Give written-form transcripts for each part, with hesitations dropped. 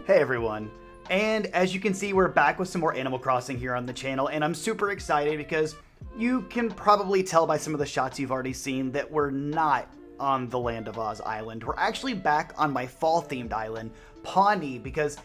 Hey everyone, and as you can see, we're back with some more Animal Crossing here on the channel, and I'm super excited because you can probably tell by some of the shots you've already seen that we're not on the Land of Oz island. We're actually back on my fall-themed island, Pawnee, because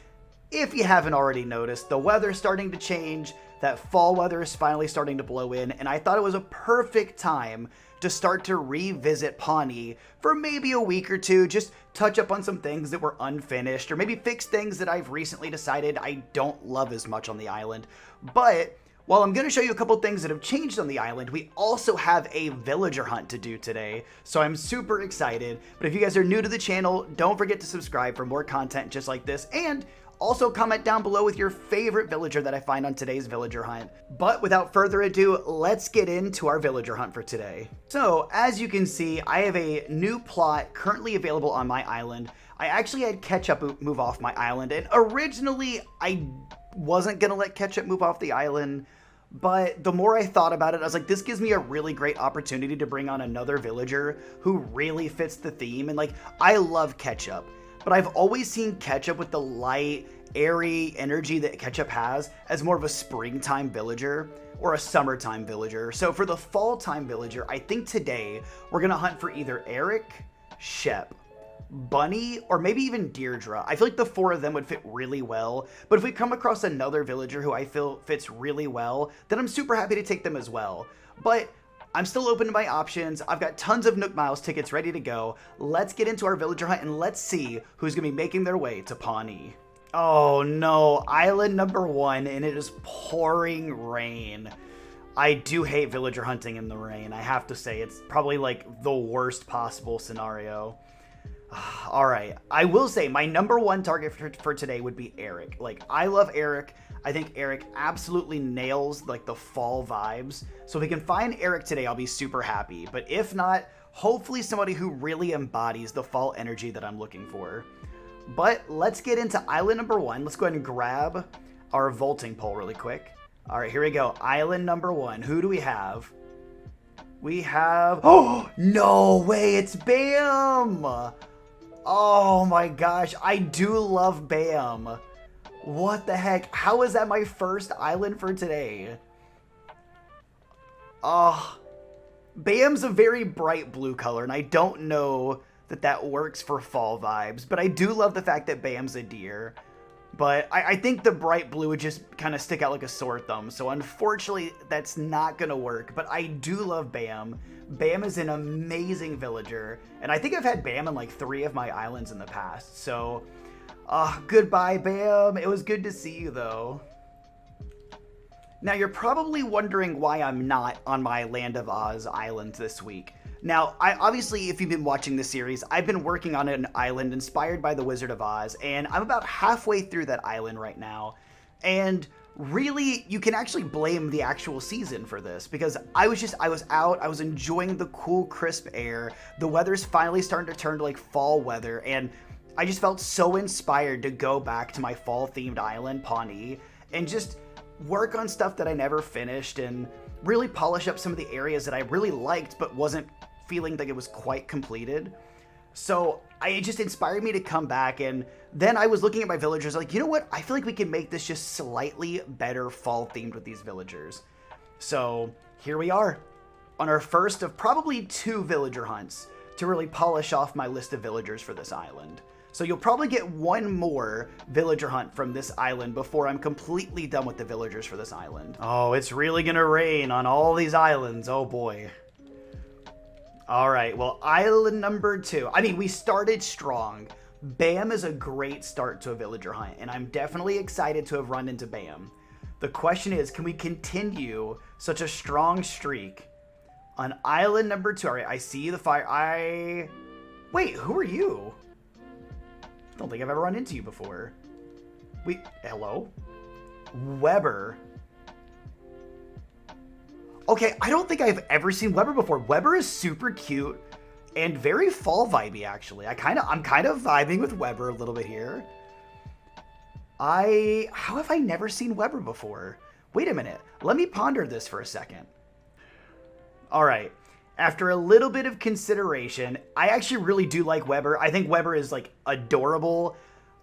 if you haven't already noticed, the weather's starting to change, that fall weather is finally starting to blow in, and I thought it was a perfect time to start to revisit Pawnee for maybe a week or two, just touch up on some things that were unfinished, or maybe fix things that I've recently decided I don't love as much on the island. But while I'm going to show you a couple things that have changed on the island, we also have a villager hunt to do today, so I'm super excited. But if you guys are new to the channel, don't forget to subscribe for more content just like this, and also comment down below with your favorite villager that I find on today's villager hunt. But without further ado, let's get into our villager hunt for today. So, as you can see, I have a new plot currently available on my island. I actually had Ketchup move off my island, and originally I wasn't gonna let Ketchup move off the island, but the more I thought about it, I was like, this gives me a really great opportunity to bring on another villager who really fits the theme. And like, I love Ketchup, but I've always seen Ketchup with the light, airy energy that Ketchup has as more of a springtime villager or a summertime villager. So for the fall time villager, I think today we're gonna hunt for either Eric, Shep, Bunny, or maybe even Deirdre. I feel like the four of them would fit really well, but if we come across another villager who I feel fits really well, then I'm super happy to take them as well. But I'm still open to my options. I've got tons of Nook Miles tickets ready to go. Let's get into our villager hunt and let's see who's gonna be making their way to Pawnee. Oh no, island number 1, and it is pouring rain. I do hate villager hunting in the rain. I have to say, it's probably like the worst possible scenario. All right, I will say my number 1 target for today would be Eric. Like, I love Eric. I think Eric absolutely nails like the fall vibes. So if we can find Eric today, I'll be super happy. But if not, hopefully somebody who really embodies the fall energy that I'm looking for. But let's get into island number 1. Let's go ahead and grab our vaulting pole really quick. All right, here we go. Island number 1. Who do we have? We have... Oh, no way. It's Bam. Oh my gosh. I do love Bam. What the heck? How is that my first island for today? Oh, Bam's a very bright blue color, and I don't know that that works for fall vibes, but I do love the fact that Bam's a deer. But I think the bright blue would just kind of stick out like a sore thumb, so unfortunately that's not gonna work, but I do love Bam. Bam is an amazing villager, and I think I've had Bam on like 3 of my islands in the past, so goodbye Bam. It was good to see you though. Now you're probably wondering why I'm not on my Land of Oz island this week. Now, obviously, if you've been watching this series, I've been working on an island inspired by the Wizard of Oz, and I'm about halfway through that island right now. And really, you can actually blame the actual season for this, because I was out, I was enjoying the cool, crisp air. The weather's finally starting to turn to like fall weather, and I just felt so inspired to go back to my fall-themed island, Pawnee, and just work on stuff that I never finished and really polish up some of the areas that I really liked but wasn't feeling like it was quite completed. So it just inspired me to come back, and then I was looking at my villagers like, you know what? I feel like we can make this just slightly better fall themed with these villagers. So here we are on our first of probably 2 villager hunts to really polish off my list of villagers for this island. So you'll probably get 1 more villager hunt from this island before I'm completely done with the villagers for this island. Oh, it's really gonna rain on all these islands. Oh boy. All right, well, island number 2. I mean, we started strong. Bam is a great start to a villager hunt, and I'm definitely excited to have run into Bam. The question is, can we continue such a strong streak on island number 2? All right, I see the fire. Wait, who are you? I don't think I've ever run into you before. Hello? Weber. Okay, I don't think I've ever seen Weber before. Weber is super cute and very fall vibey, actually. I'm kind of vibing with Weber a little bit here. How have I never seen Weber before? Wait a minute. Let me ponder this for a second. All right. After a little bit of consideration, I actually really do like Weber. I think Weber is like adorable.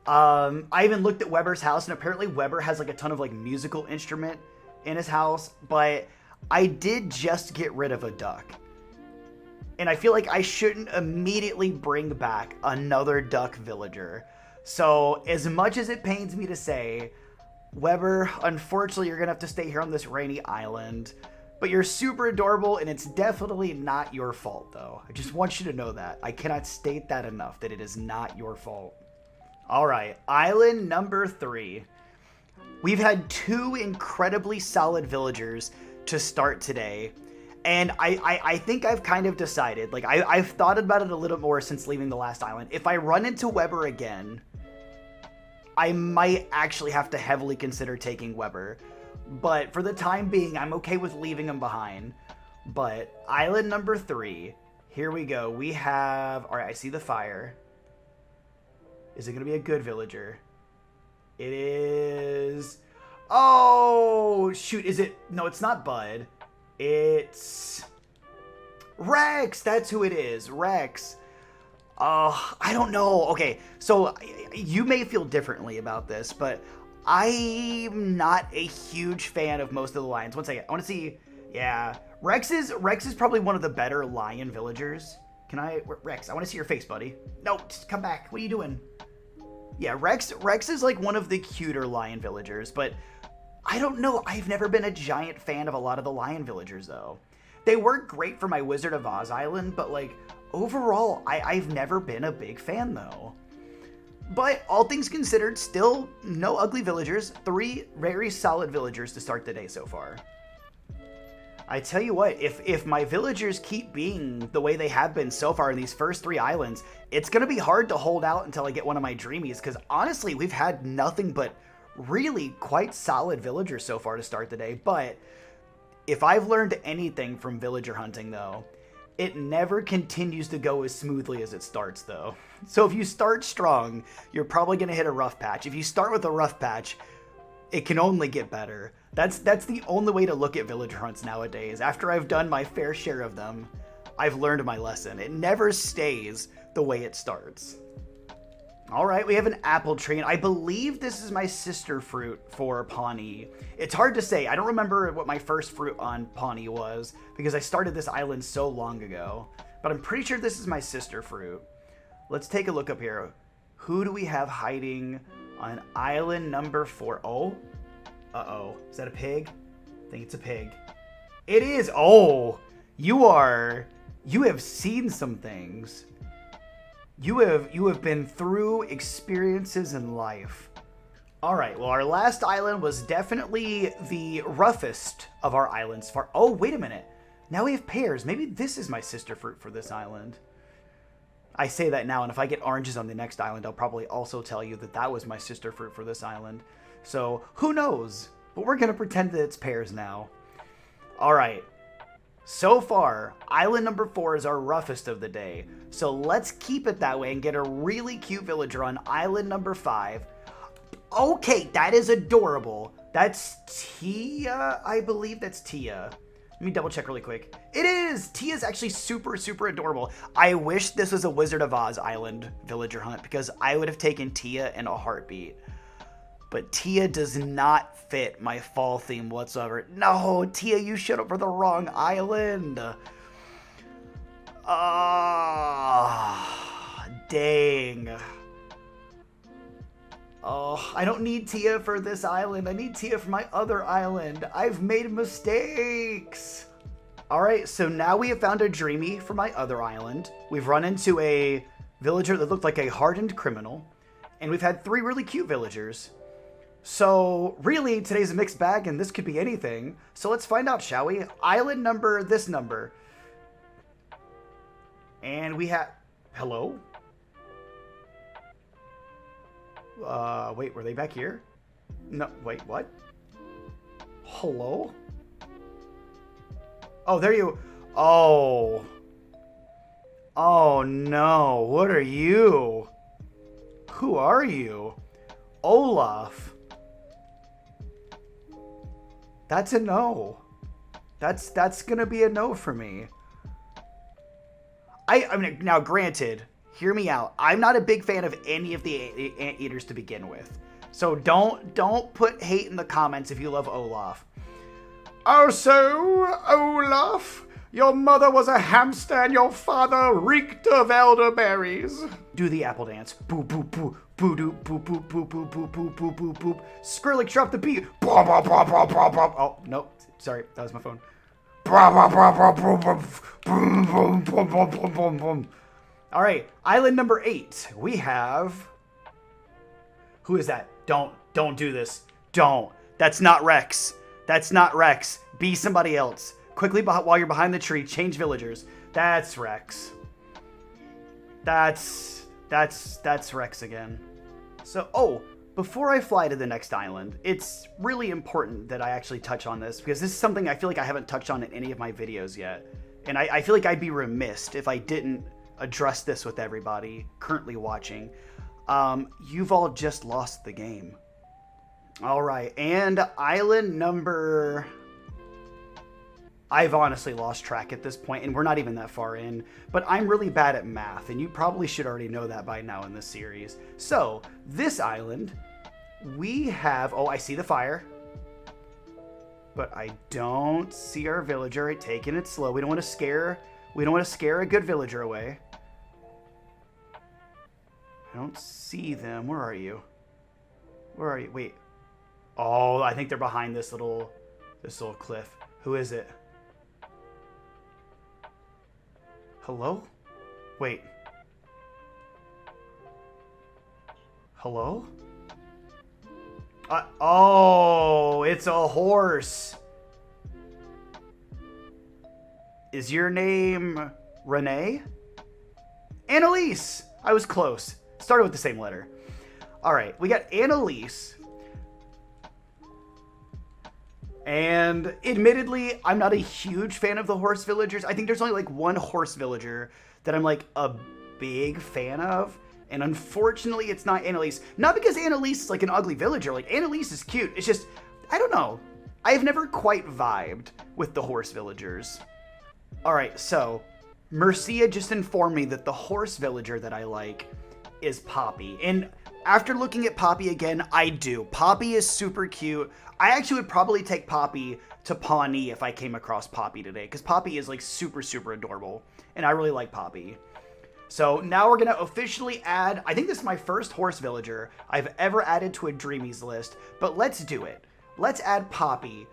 I even looked at Weber's house, and apparently Weber has like a ton of like musical instrument in his house, but I did just get rid of a duck. And I feel like I shouldn't immediately bring back another duck villager. So as much as it pains me to say, Weber, unfortunately you're gonna have to stay here on this rainy island. But you're super adorable, and it's definitely not your fault, though. I just want you to know that. I cannot state that enough, that it is not your fault. All right, island number 3. We've had 2 incredibly solid villagers to start today. And I think I've kind of decided, like, I've thought about it a little more since leaving the last island. If I run into Weber again, I might actually have to heavily consider taking Weber. But for the time being, I'm okay with leaving him behind. But island number 3, here we go. We have, all right, I see the fire. Is it going to be a good villager? It is. Oh, shoot. Is it? No, it's not Bud. It's Rex. That's who it is. Rex. I don't know. Okay, so you may feel differently about this, but I'm not a huge fan of most of the lions. One second. I want to see. Yeah. Rex is probably one of the better lion villagers. Can I? Rex, I want to see your face, buddy. No, just come back. What are you doing? Yeah, Rex is like one of the cuter lion villagers, but I don't know. I've never been a giant fan of a lot of the lion villagers, though. They work great for my Wizard of Oz island, but like overall, I've never been a big fan, though. But all things considered, still no ugly villagers. 3 very solid villagers to start the day so far. I tell you what, if my villagers keep being the way they have been so far in these first 3 islands, it's going to be hard to hold out until I get one of my dreamies, because honestly, we've had nothing but really quite solid villagers so far to start the day. But if I've learned anything from villager hunting, though, it never continues to go as smoothly as it starts, though. So if you start strong, you're probably going to hit a rough patch. If you start with a rough patch, it can only get better. That's the only way to look at villager hunts nowadays. After I've done my fair share of them, I've learned my lesson. It never stays the way it starts. All right, we have an apple tree, and I believe this is my sister fruit for Pawnee. It's hard to say. I don't remember what my first fruit on Pawnee was because I started this island so long ago, but I'm pretty sure this is my sister fruit. Let's take a look up here. Who do we have hiding on island number 4? Oh, uh-oh. Is that a pig? I think it's a pig. It is. Oh, you have seen some things. You have been through experiences in life. All right, well, our last island was definitely the roughest of our islands. Oh, wait a minute. Now we have pears. Maybe this is my sister fruit for this island. I say that now, and if I get oranges on the next island, I'll probably also tell you that that was my sister fruit for this island. So, who knows? But we're going to pretend that it's pears now. All right. So far, island number 4 is our roughest of the day. So let's keep it that way and get a really cute villager on island number 5. Okay, that is adorable. That's Tia, I believe that's Tia. Let me double check really quick. It is! Tia's actually super, super adorable. I wish this was a Wizard of Oz island villager hunt because I would have taken Tia in a heartbeat. But Tia does not fit my fall theme whatsoever. No, Tia, you showed up for the wrong island. Ah, dang. Oh, I don't need Tia for this island. I need Tia for my other island. I've made mistakes. All right, so now we have found a dreamy for my other island. We've run into a villager that looked like a hardened criminal. And we've had 3 really cute villagers. So, really, today's a mixed bag, and this could be anything. So let's find out, shall we? Island number, this number. And we have... Hello? Wait, were they back here? No, wait, what? Hello? Oh, there you... Oh. Oh, no. What are you? Who are you? Olaf. That's a no. That's gonna be a no for me. I mean, now granted, hear me out. I'm not a big fan of any of the anteaters to begin with. So don't put hate in the comments if you love Olaf. Oh, so, Olaf, your mother was a hamster and your father reeked of elderberries. Do the apple dance. Boo, boo, boo, boo, doo, boo, boo, boo, boo, boo, boo, boo, boo, boo, boo. Skrillex, drop the beat. Blah, blah, blah, blah, blah, blah. Oh, no, sorry, that was my phone. Blah, blah, blah, blah, blah, blah, boom, boom, boom, boom, boom, boom, boom. All right, island number 8. We have... Who is that? Don't do this. Don't. That's not Rex. That's not Rex. Be somebody else. Quickly, while you're behind the tree, change villagers. That's Rex. That's Rex again. So, before I fly to the next island, it's really important that I actually touch on this, because this is something I feel like I haven't touched on in any of my videos yet. And I feel like I'd be remiss if I didn't address this with everybody currently watching. You've all just lost the game. All right, and island number... I've honestly lost track at this point, and we're not even that far in, but I'm really bad at math, and you probably should already know that by now in this series. So, this island, we have... Oh, I see the fire. But I don't see our villager. Taking it slow. We don't want to scare a good villager away. I don't see them. Where are you? Where are you? Wait. Oh, I think they're behind this little cliff. Who is it? Hello? Wait. Hello? Oh, it's a horse. Is your name Renee? Annalise! I was close. Started with the same letter. All right, we got Annalise. And admittedly, I'm not a huge fan of the horse villagers. I think there's only like one horse villager that I'm like a big fan of. And unfortunately, it's not Annalise. Not because Annalise is like an ugly villager. Like, Annalise is cute. It's just, I don't know. I have never quite vibed with the horse villagers. All right, so Mercia just informed me that the horse villager that I like is Poppy. And after looking at Poppy again, I do. Poppy is super cute. I actually would probably take Poppy to Pawnee if I came across Poppy today, because Poppy is like super, super adorable. And I really like Poppy. So now we're going to officially add, I think this is my first horse villager I've ever added to a Dreamies list, but let's do it. Let's add Poppy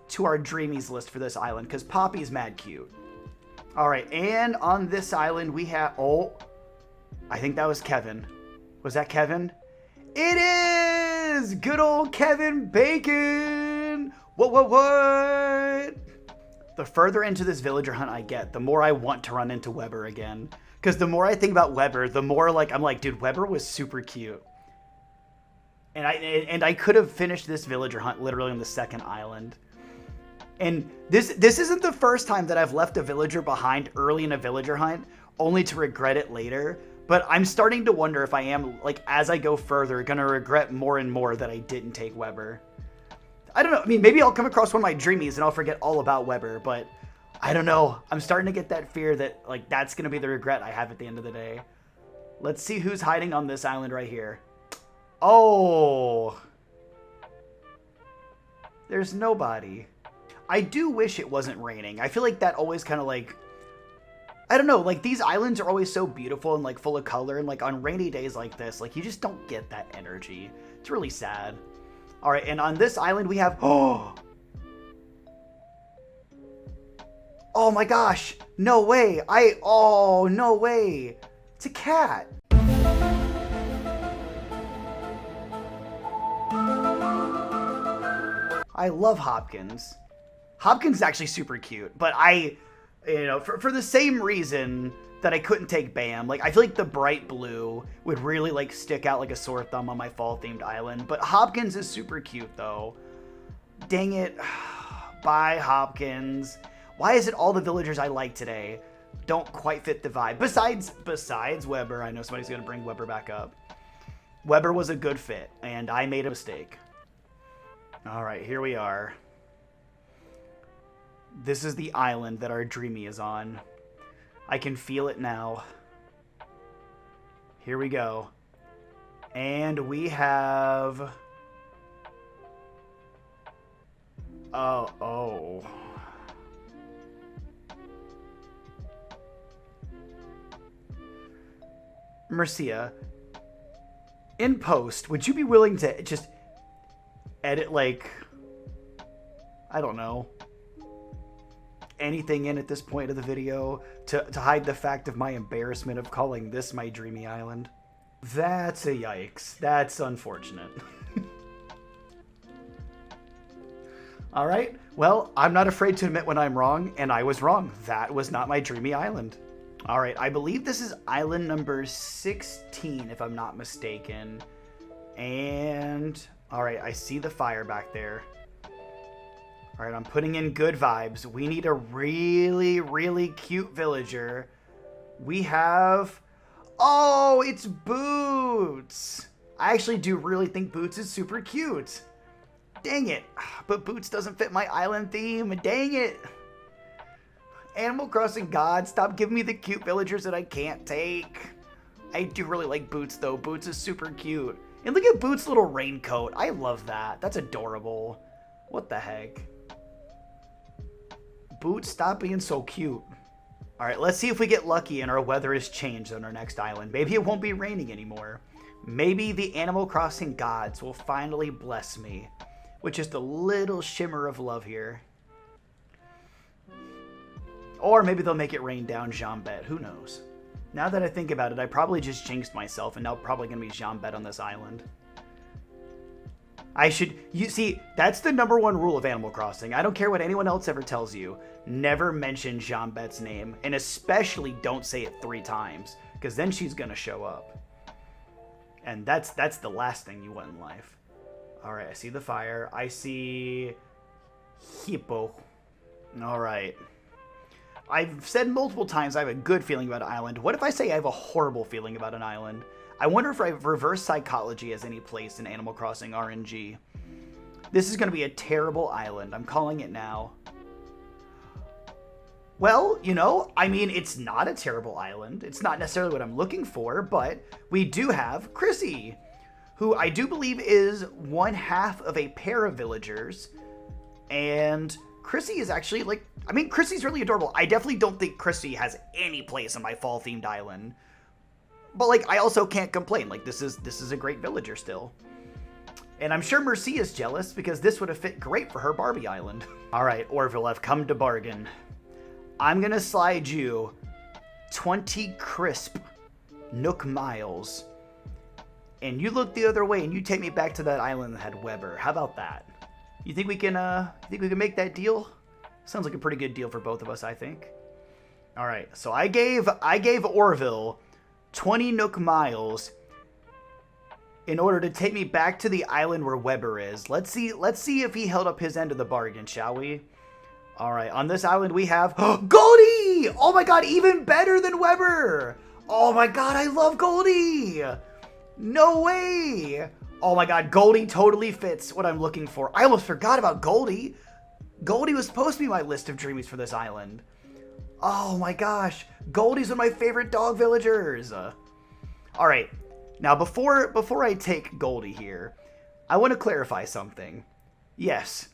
to our Dreamies list for this island, because Poppy's mad cute. All right, and on this island we have, oh, I think that was Kevin. Was that Kevin? It is! Good old Kevin Bacon! What? The further into this villager hunt I get, the more I want to run into Weber again. Because the more I think about Weber, the more like I'm like, dude, Weber was super cute. And I could have finished this villager hunt literally on the second island. And this isn't the first time that I've left a villager behind early in a villager hunt, only to regret it later. But I'm starting to wonder if I am, like, as I go further, going to regret more and more that I didn't take Weber. I don't know. I mean, maybe I'll come across one of my Dreamies and I'll forget all about Weber, but I don't know. I'm starting to get that fear that, like, that's going to be the regret I have at the end of the day. Let's see who's hiding on this island right here. Oh. There's nobody. I do wish it wasn't raining. I feel like that always kind of, like, I don't know, like, these islands are always so beautiful and, like, full of color, and, like, on rainy days like this, like, you just don't get that energy. It's really sad. All right, and on this island we have, oh my gosh, no way, oh, no way, it's a cat. I love Hopkins. Hopkins is actually super cute, but for the same reason that I couldn't take Bam, like, I feel like the bright blue would really, like, stick out like a sore thumb on my fall-themed island, but Hopkins is super cute, though. Dang it. Bye, Hopkins. Why is it all the villagers I like today don't quite fit the vibe? Besides Weber, I know somebody's going to bring Weber back up. Weber was a good fit, and I made a mistake. All right, here we are. This is the island that our Dreamy is on. I can feel it now. Here we go. And we have... Oh. Mercia, in post, would you be willing to just edit, like, I don't know, anything in at this point of the video to hide the fact of my embarrassment of calling this my dreamy island? That's a yikes. That's unfortunate. All right. Well, I'm not afraid to admit when I'm wrong, and I was wrong. That was not my dreamy island. All right. I believe this is island number 16, if I'm not mistaken. And all right, I see the fire back there. All right, I'm putting in good vibes. We need a really, really cute villager. We have... Oh, it's Boots. I actually do really think Boots is super cute. Dang it. But Boots doesn't fit my island theme. Dang it. Animal Crossing God, stop giving me the cute villagers that I can't take. I do really like Boots, though. Boots is super cute. And look at Boots' little raincoat. I love that. That's adorable. What the heck? Boots, stop being so cute. All right, let's see if we get lucky and our weather has changed on our next island. Maybe it won't be raining anymore. Maybe the Animal Crossing gods will finally bless me with just a little shimmer of love here. Or maybe they'll make it rain down Jambet. Who knows? Now that I think about it, I probably just jinxed myself, and now probably going to be Jambet on this island. You see, that's the #1 rule of Animal Crossing. I don't care what anyone else ever tells you. Never mention Jambet's name, and especially don't say it 3 times, because then she's going to show up. And that's the last thing you want in life. All right, I see the fire. I see Hippo. All right. I've said multiple times I have a good feeling about an island. What if I say I have a horrible feeling about an island? I wonder if reverse psychology has any place in Animal Crossing RNG. This is going to be a terrible island. I'm calling it now. Well, you know, I mean, it's not a terrible island. It's not necessarily what I'm looking for, but we do have Chrissy, who I do believe is 1/2 of a pair of villagers. And Chrissy is actually, like, I mean, Chrissy's really adorable. I definitely don't think Chrissy has any place on my fall-themed island. But, like, I also can't complain. Like, this is a great villager still. And I'm sure Mercy is jealous, because this would have fit great for her Barbie island. All right, Orville, I've come to bargain. I'm going to slide you 20 crisp Nook miles. And you look the other way, and you take me back to that island that had Weber. How about that? You think we can make that deal? Sounds like a pretty good deal for both of us, I think. All right, so I gave Orville 20 Nook miles in order to take me back to the island where Weber is. Let's see if he held up his end of the bargain, shall we? All right, on this island we have Goldie! Oh my god, even better than Weber! Oh my god, I love Goldie! No way! Oh my god, Goldie totally fits what I'm looking for. I almost forgot about Goldie. Goldie was supposed to be my list of dreamies for this island. Oh my gosh, Goldie's one of my favorite dog villagers. All right, now before I take Goldie here, I want to clarify something. Yes,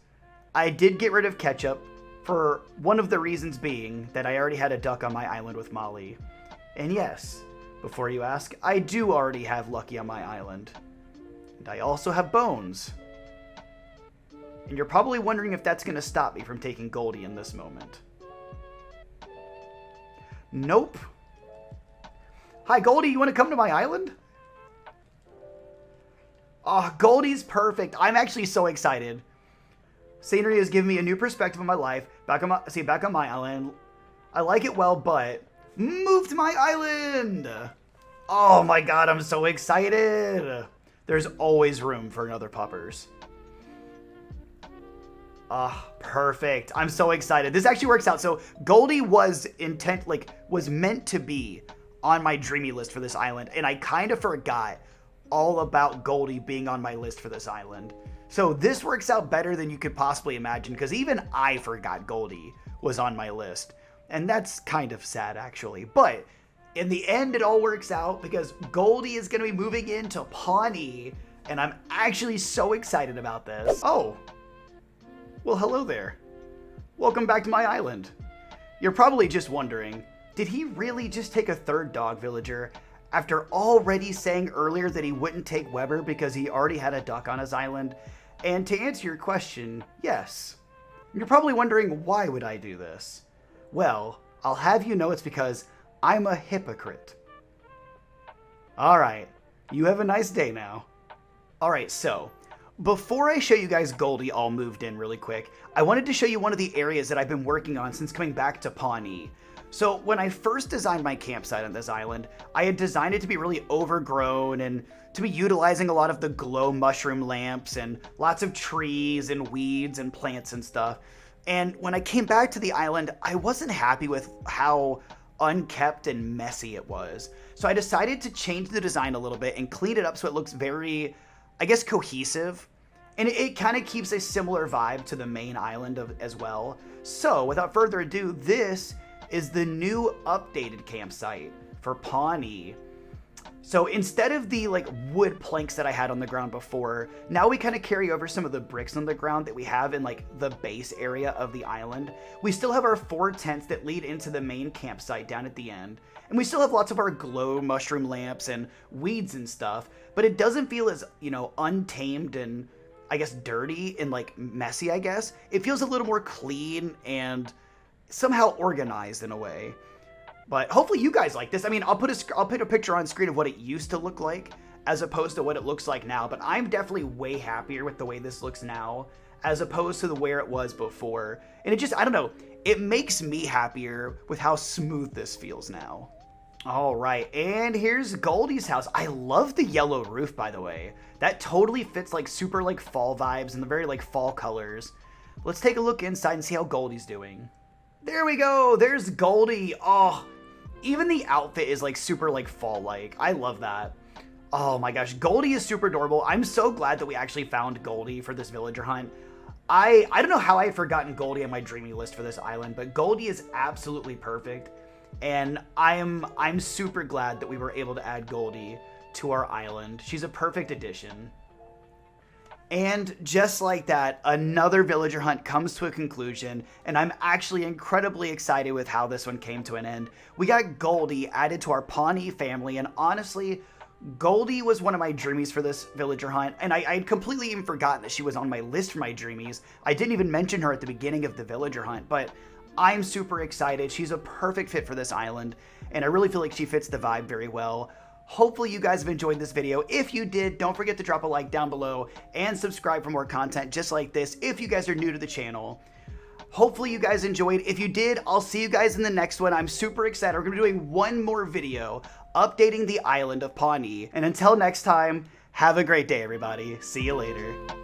I did get rid of Ketchup for one of the reasons being that I already had a duck on my island with Molly. And yes, before you ask, I do already have Lucky on my island. And I also have Bones. And you're probably wondering if that's going to stop me from taking Goldie in this moment. Nope. Hi, Goldie, you want to come to my island? Oh, Goldie's perfect. I'm actually so excited. Scenery has given me a new perspective on my life. Back on my island. I like it well, but move to my island. Oh my god, I'm so excited. There's always room for another puppers. Perfect. I'm so excited. This actually works out. So Goldie was meant to be on my dreamy list for this island, and I kind of forgot all about Goldie being on my list for this island. So this works out better than you could possibly imagine, because even I forgot Goldie was on my list. And that's kind of sad, actually. But in the end, it all works out because Goldie is going to be moving into Pawnee, and I'm actually so excited about this. Oh, well, hello there. Welcome back to my island. You're probably just wondering, did he really just take a third dog villager after already saying earlier that he wouldn't take Weber because he already had a duck on his island? And to answer your question, yes. You're probably wondering, why would I do this? Well, I'll have you know it's because I'm a hypocrite. Alright, you have a nice day now. Alright, so, before I show you guys Goldie all moved in really quick, I wanted to show you one of the areas that I've been working on since coming back to Pawnee. So when I first designed my campsite on this island, I had designed it to be really overgrown and to be utilizing a lot of the glow mushroom lamps and lots of trees and weeds and plants and stuff. And when I came back to the island, I wasn't happy with how unkept and messy it was. So I decided to change the design a little bit and clean it up so it looks very, I guess, cohesive. And it kind of keeps a similar vibe to the main island as well. So without further ado, this is the new updated campsite for Pawnee. So instead of the wood planks that I had on the ground before, now we kind of carry over some of the bricks on the ground that we have in the base area of the island. We still have our 4 tents that lead into the main campsite down at the end. And we still have lots of our glow mushroom lamps and weeds and stuff, but it doesn't feel as, untamed and I guess dirty and messy, I guess. It feels a little more clean and somehow organized in a way. But hopefully you guys like this. I mean, I'll put a picture on screen of what it used to look like as opposed to what it looks like now. But I'm definitely way happier with the way this looks now as opposed to the where it was before. And it just, I don't know, it makes me happier with how smooth this feels now. All right, and here's Goldie's house. I love the yellow roof, by the way. That totally fits super fall vibes and the very fall colors. Let's take a look inside and see how Goldie's doing. There we go. There's Goldie. Oh, even the outfit is super fall-like. I love that. Oh my gosh, Goldie is super adorable. I'm so glad that we actually found Goldie for this villager hunt. I don't know how I had forgotten Goldie on my dreamy list for this island, but Goldie is absolutely perfect. And I'm super glad that we were able to add Goldie to our island. She's a perfect addition. And just like that, another villager hunt comes to a conclusion, and I'm actually incredibly excited with how this one came to an end. We got Goldie added to our Pawnee family, and honestly, Goldie was one of my dreamies for this villager hunt, and I had completely even forgotten that she was on my list for my dreamies. I didn't even mention her at the beginning of the villager hunt, but I'm super excited. She's a perfect fit for this island, and I really feel like she fits the vibe very well. Hopefully you guys have enjoyed this video. If you did, don't forget to drop a like down below and subscribe for more content just like this if you guys are new to the channel. Hopefully you guys enjoyed. If you did, I'll see you guys in the next one. I'm super excited. We're going to be doing one more video updating the island of Pawnee. And until next time, have a great day, everybody. See you later.